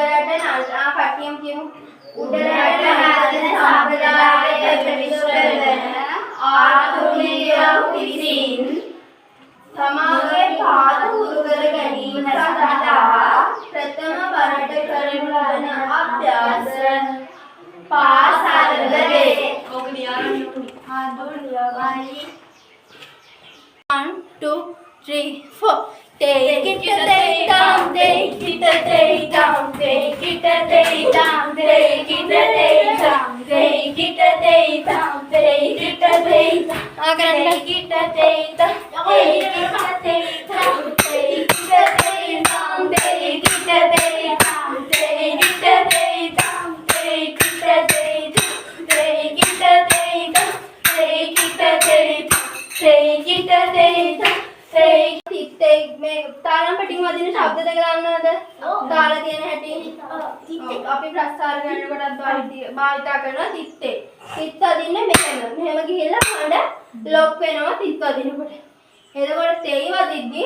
උඩරට නාට්‍ය කට්ටියම කියමු. උඩරට නාට්‍ය සම්ප්‍රදායේ ප්‍රතිවිරුද්ධ ආධුනිකයෝ විසින් තමාගේ පාද හුරු කර ගැනීම සඳහා ප්‍රථම වරට කරනු ලබන අභ්‍යාස පාසල්ද වේ. ඔක ලියන්න ඕනේ. 1 2 3 4 Take it to the down, take it to the down, take it to the down, take it to the down, take it to the down, take it to the down, take it to the down, take it to the down, take it to the down, take it to the down, take it to the down, take it to the down, take it to the down, take it to the down, take it to the down. තිත්තේ මේ තාලම් පිටින් වදින ශබ්ද දෙක දන්නවද? දාලා තියෙන හැටි. අපි ප්‍රස්තාර ගන්නකොටත් භාවිතා කරනවා තිත්තේ. තිත්ත අදින්නේ මෙහෙම. මෙහෙම ගිහිල්ලා හඬ ලොක් වෙනවා තිත්ත අදිනකොට. එතකොට තෙයි වදිද්දි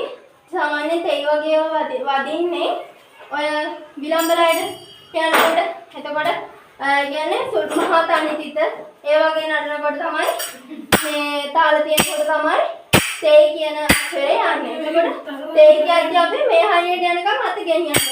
සාමාන්‍යයෙන් තෙයි වගේ වදින්නේ ඔය විලම්බලයිද යනකොට. එතකොට කියන්නේ සුළු මහා තනි තිත ඒ වගේ නටනකොට තමයි මේ තාල තියෙනකොට තමයි තේ කියන අක්ෂරය යන්නේ. එතකොට තේ කියද්දී අපි මේ හරියට යනකම් අත ගෙනියන්න